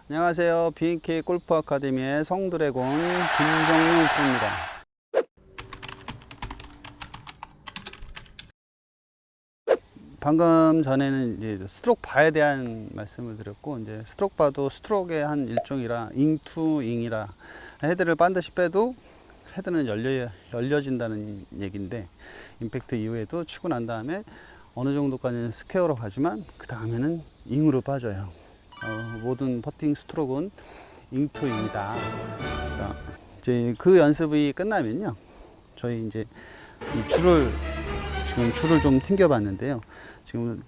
안녕하세요. B&K 골프 아카데미의 성드래곤 김정용 프로입니다. 방금 전에는 이제 스트로크 바에 대한 말씀을 드렸고, 이제 스트로크 바도 스트로크의 한 일종이라 잉투잉이라 헤드를 반드시 빼도 헤드는 열려진다는 얘기인데, 임팩트 이후에도 치고 난 다음에 어느 정도까지는 스퀘어로 가지만 그 다음에는 잉으로 빠져요. 모든 퍼팅 스트로크는 잉투잉이다. 자, 이제 그 연습이 끝나면요, 저희 이제 이 지금 줄을 좀 튕겨 봤는데요. 지금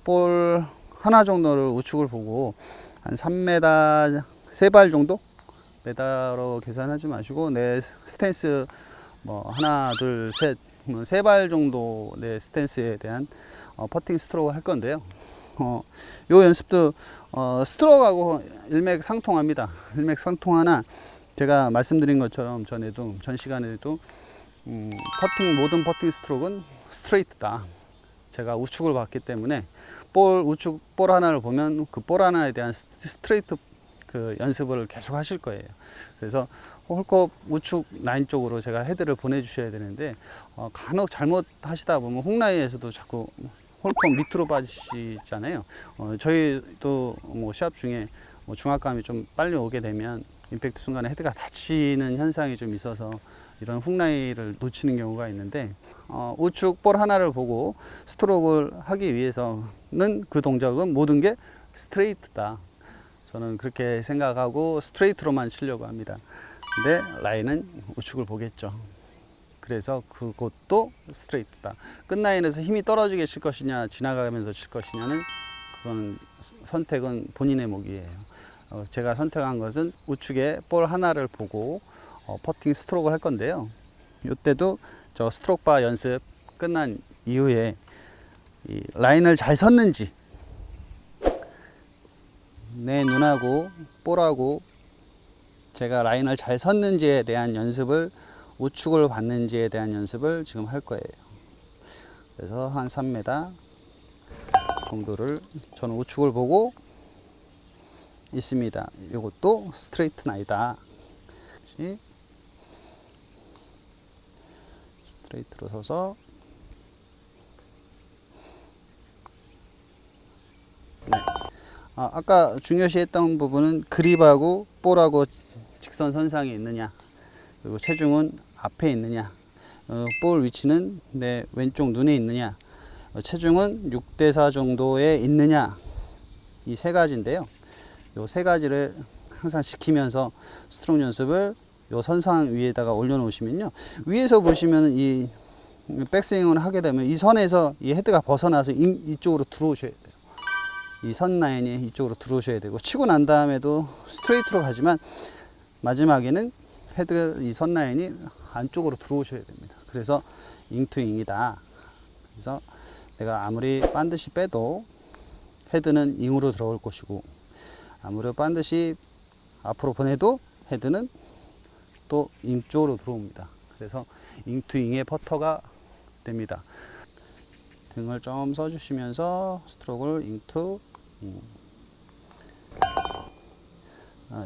볼 하나 정도를 우측을 보고 한 3m 3발 정도? 메다로 계산하지 마시고 내 스탠스 뭐 하나 둘 셋 3발 정도 내 스탠스에 대한 퍼팅 스트로크 할 건데요. 요 연습도 스트로크하고 일맥상통합니다. 일맥상통하나 제가 말씀드린 것처럼 전 시간에도 모든 퍼팅 스트로크는 스트레이트다. 제가 우측을 봤기 때문에 우측 볼 하나를 보면 그 볼 하나에 대한 스트레이트 그 연습을 계속 하실 거예요. 그래서 홀컵 우측 라인 쪽으로 제가 헤드를 보내주셔야 되는데, 간혹 잘못 하시다 보면 훅라인에서도 자꾸 홀컵 밑으로 빠지시잖아요. 저희도 뭐 시합 중에 뭐 중압감이 좀 빨리 오게 되면 임팩트 순간에 헤드가 다치는 현상이 좀 있어서 이런 훅라인을 놓치는 경우가 있는데, 우측 볼 하나를 보고 스트로크를 하기 위해서는 그 동작은 모든 게 스트레이트다. 저는 그렇게 생각하고 스트레이트로만 치려고 합니다. 근데 라인은 우측을 보겠죠. 그래서 그것도 스트레이트다. 끝라인에서 힘이 떨어지게 칠 것이냐 지나가면서 칠 것이냐는 그건 선택은 본인의 몫이에요. 제가 선택한 것은 우측에 볼 하나를 보고 퍼팅 스트로크 할 건데요. 이때도 저 스트로크 바 연습 끝난 이후에 이 라인을 잘 섰는지, 내 눈하고 볼하고 제가 라인을 잘 섰는지에 대한 연습을, 우측을 봤는지에 대한 연습을 지금 할 거예요. 그래서 한 3m 정도를 저는 우측을 보고 있습니다. 이것도 스트레이트는 아니다. 스트레이트로 서서, 네. 아까 중요시했던 부분은 그립하고 볼하고 직선 선상에 있느냐, 그리고 체중은 앞에 있느냐, 볼 위치는 내 왼쪽 눈에 있느냐, 체중은 6대4 정도에 있느냐, 이 세 가지인데요. 이 세 가지를 항상 지키면서 스트로크 연습을 이 선상 위에다가 올려놓으시면요, 위에서 보시면 이 백스윙을 하게 되면 이 선에서 이 헤드가 벗어나서 이쪽으로 들어오셔야 돼요. 이 선 라인이 이쪽으로 들어오셔야 되고, 치고 난 다음에도 스트레이트로 가지만 마지막에는 헤드 이 선 라인이 안쪽으로 들어오셔야 됩니다. 그래서 잉투잉이다. 그래서 내가 아무리 반드시 빼도 헤드는 잉으로 들어올 것이고, 아무리 반드시 앞으로 보내도 헤드는 또 잉 쪽으로 들어옵니다. 그래서 잉투잉의 퍼터가 됩니다. 등을 좀 써주시면서 스트로크를 잉투 이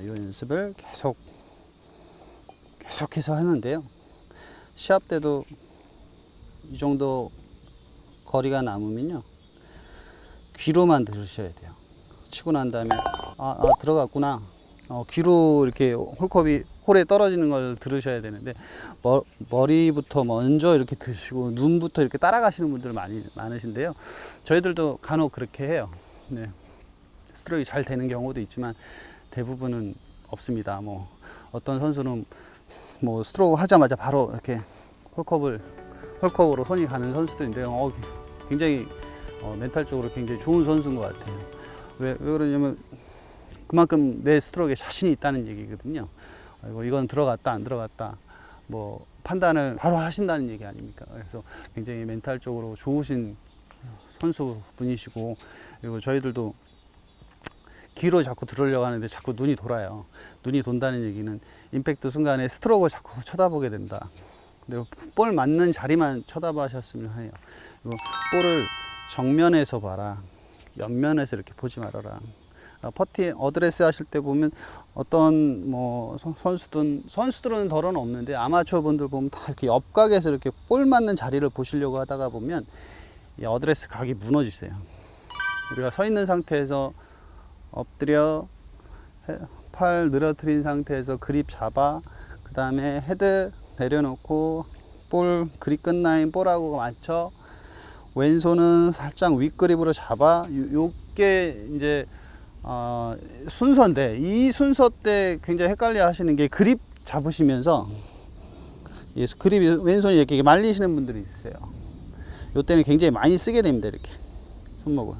연습을 계속해서 하는데요. 시합 때도 이 정도 거리가 남으면요, 귀로만 들으셔야 돼요. 치고 난 다음에 들어갔구나, 귀로 이렇게 홀에 떨어지는 걸 들으셔야 되는데, 머리부터 먼저 이렇게 드시고 눈부터 이렇게 따라가시는 분들 많으신데요. 저희들도 간혹 그렇게 해요. 네. 스트로크가 잘 되는 경우도 있지만 대부분은 없습니다. 뭐 어떤 선수는 뭐 스트로크 하자마자 바로 이렇게 홀컵으로 손이 가는 선수들인데요. 굉장히 멘탈적으로 굉장히 좋은 선수인 것 같아요. 왜 그러냐면 그만큼 내 스트로크에 자신이 있다는 얘기거든요. 이건 들어갔다 안 들어갔다 뭐 판단을 바로 하신다는 얘기 아닙니까? 그래서 굉장히 멘탈적으로 좋으신 선수분이시고, 그리고 저희들도 귀로 자꾸 들으려고 하는데 자꾸 눈이 돌아요. 눈이 돈다는 얘기는 임팩트 순간에 스트로크를 자꾸 쳐다보게 된다. 근데 볼 맞는 자리만 쳐다보셨으면 해요. 그리고 볼을 정면에서 봐라, 옆면에서 이렇게 보지 말아라. 퍼팅 어드레스 하실 때 보면 어떤 뭐 선수들은 덜은 없는데 아마추어 분들 보면 다 이렇게 옆각에서 이렇게 볼 맞는 자리를 보시려고 하다가 보면 이 어드레스 각이 무너지세요. 우리가 서 있는 상태에서 엎드려 팔 늘어뜨린 상태에서 그립 잡아 그 다음에 헤드 내려놓고 볼 그립 끝라인 볼하고 맞춰 왼손은 살짝 윗그립으로 잡아 요게 이제 순서인데 이 순서 때 굉장히 헷갈려 하시는 게 그립 잡으시면서 그립 왼손이 이렇게 말리시는 분들이 있어요. 요때는 굉장히 많이 쓰게 됩니다. 이렇게 손목을.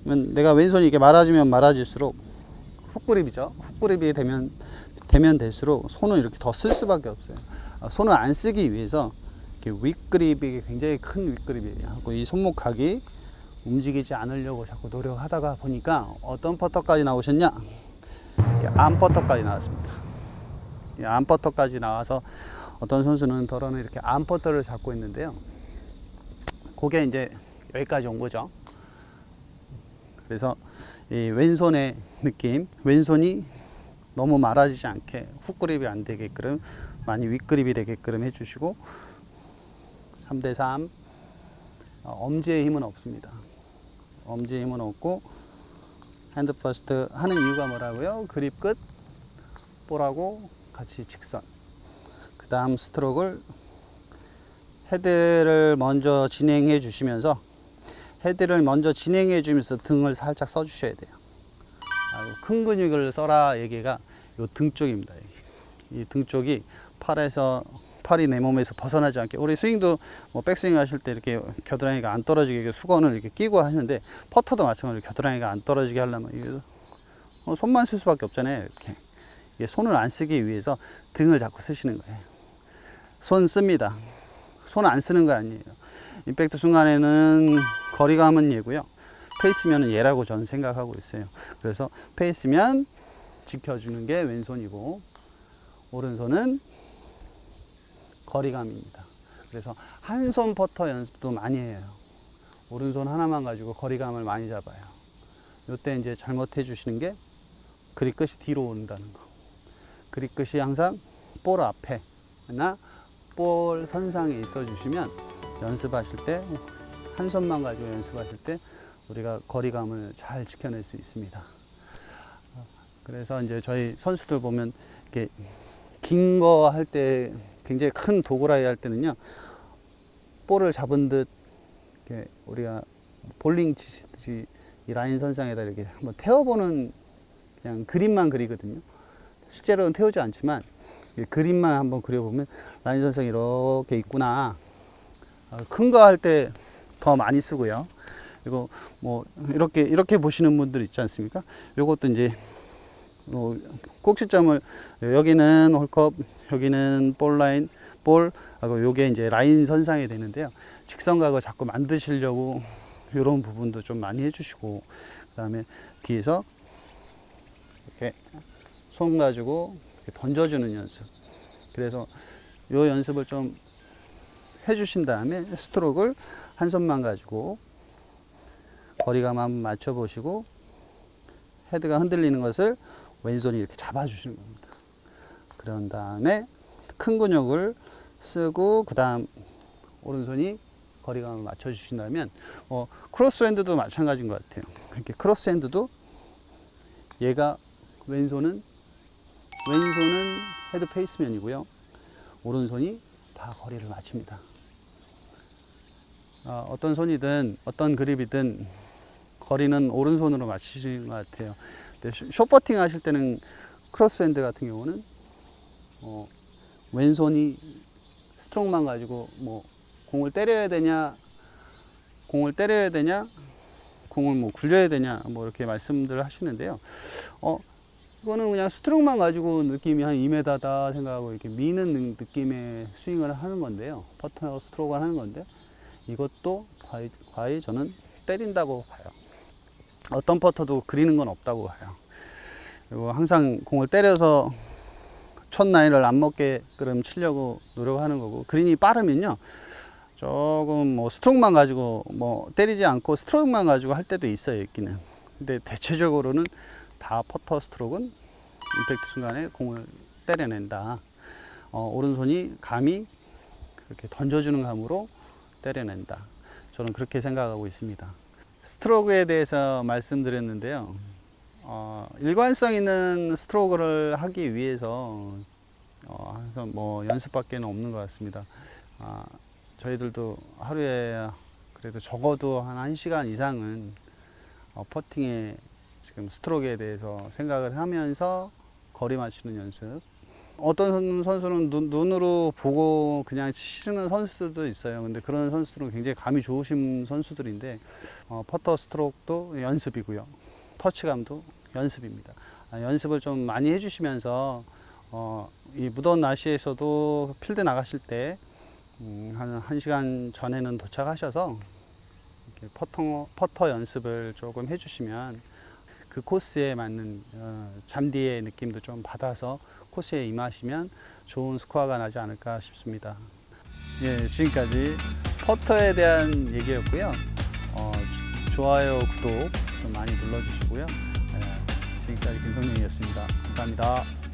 그러면 내가 왼손이 이렇게 말아지면 말아질수록 훅그립이죠. 훅그립이 되면 될수록 손은 이렇게 더 쓸 수밖에 없어요. 손을 안 쓰기 위해서 이렇게 윗그립이 굉장히 큰 윗그립이에요. 이 손목각이 움직이지 않으려고 자꾸 노력하다가 보니까 어떤 퍼터까지 나오셨냐? 암퍼터까지 나왔습니다. 이 암퍼터까지 나와서 어떤 선수는 덜어는 이렇게 암퍼터를 잡고 있는데요. 그게 이제 여기까지 온 거죠. 그래서 이 왼손의 느낌, 왼손이 너무 말아지지 않게 훅그립이 안 되게끔 많이 윗그립이 되게끔 해주시고 3대3 엄지의 힘은 없습니다. 엄지의 힘은 없고 핸드 퍼스트 하는 이유가 뭐라고요? 그립 끝 볼하고 같이 직선. 그 다음 스트로크를 헤드를 먼저 진행해 주시면서 등을 살짝 써 주셔야 돼요. 큰 근육을 써라 얘기가 요 등 쪽입니다. 이 등 쪽이 팔이 내 몸에서 벗어나지 않게, 우리 스윙도 뭐 백스윙 하실 때 이렇게 겨드랑이가 안 떨어지게 수건을 이렇게 끼고 하시는데 퍼터도 마찬가지로 겨드랑이가 안 떨어지게 하려면 손만 쓸 수밖에 없잖아요. 이렇게 손을 안 쓰기 위해서 등을 자꾸 쓰시는 거예요. 손 씁니다. 손 안 쓰는 거 아니에요. 임팩트 순간에는 거리감은 얘고요. 페이스면은 얘라고 저는 생각하고 있어요. 그래서 페이스면 지켜주는 게 왼손이고 오른손은 거리감입니다. 그래서 한 손 퍼터 연습도 많이 해요. 오른손 하나만 가지고 거리감을 많이 잡아요. 이때 이제 잘못해 주시는 게 그립 끝이 뒤로 오른다는 거. 그립 끝이 항상 볼 앞에나 볼 선상에 있어 주시면 연습하실 때 한 손만 가지고 연습하실 때 우리가 거리감을 잘 지켜낼 수 있습니다. 그래서 이제 저희 선수들 보면 이렇게 긴 거 할 때 굉장히 큰 도그라이 할 때는요, 볼을 잡은 듯 이렇게 우리가 볼링 치시듯이 이 라인 선상에다 이렇게 한번 태워보는 그냥 그림만 그리거든요. 실제로는 태우지 않지만 그림만 한번 그려보면 라인 선상이 이렇게 있구나. 큰 거 할 때 더 많이 쓰고요. 그리고 뭐 이렇게 보시는 분들 있지 않습니까? 요것도 이제 꼭지점을 여기는 홀컵, 여기는 볼 라인, 하고 요게 이제 라인 선상이 되는데요. 직선각을 자꾸 만드시려고 이런 부분도 좀 많이 해주시고, 그 다음에 뒤에서 이렇게 손 가지고 이렇게 던져주는 연습. 그래서 요 연습을 좀 해주신 다음에 스트로크를 한 손만 가지고 거리감 한번 맞춰 보시고 헤드가 흔들리는 것을 왼손이 이렇게 잡아주시는 겁니다. 그런 다음에 큰 근육을 쓰고 그 다음 오른손이 거리감을 맞춰 주신다면 크로스핸드도 마찬가지인 것 같아요. 이렇게 크로스핸드도 얘가 왼손은 헤드 페이스면이고요. 오른손이 다 거리를 맞춥니다. 어떤 손이든 어떤 그립이든 거리는 오른손으로 맞추시는 것 같아요. 숏퍼팅 하실 때는 크로스핸드 같은 경우는 왼손이 스트로크만 가지고 뭐 공을 때려야 되냐, 공을 뭐 굴려야 되냐, 뭐 이렇게 말씀들 하시는데요. 이거는 그냥 스트로크만 가지고 느낌이 한 2m다 생각하고 이렇게 미는 느낌의 스윙을 하는 건데요. 퍼터 스트로크를 하는 건데, 이것도 과히 저는 때린다고 봐요. 어떤 퍼터도 그리는 건 없다고 봐요. 그리고 항상 공을 때려서 첫 라인을 안 먹게끔 치려고 노력하는 거고, 그린이 빠르면요, 조금 뭐 스트로크만 가지고 뭐 때리지 않고 스트로크만 가지고 할 때도 있어요, 있기는. 근데 대체적으로는 다 퍼터 스트로크는 임팩트 순간에 공을 때려낸다. 오른손이 감이 그렇게 던져주는 감으로 때려낸다. 저는 그렇게 생각하고 있습니다. 스트로크에 대해서 말씀드렸는데요. 일관성 있는 스트로크를 하기 위해서 항상 뭐 연습밖에 없는 것 같습니다. 저희들도 하루에 그래도 적어도 한 1시간 이상은 퍼팅에 지금 스트로크에 대해서 생각을 하면서 거리 맞추는 연습. 어떤 선수는 눈으로 보고 그냥 치는 선수들도 있어요. 근데 그런 선수들은 굉장히 감이 좋으신 선수들인데 퍼터 스트로크도 연습이고요. 터치감도 연습입니다. 연습을 좀 많이 해주시면서 이 무더운 날씨에서도 필드 나가실 때 한 1시간 전에는 도착하셔서 이렇게 퍼터 연습을 조금 해주시면 그 코스에 맞는 잔디의 느낌도 좀 받아서 코스에 임하시면 좋은 스코어가 나지 않을까 싶습니다. 예, 지금까지 퍼터에 대한 얘기였고요. 좋아요, 구독 좀 많이 눌러주시고요. 지금까지 김성룡이었습니다. 감사합니다.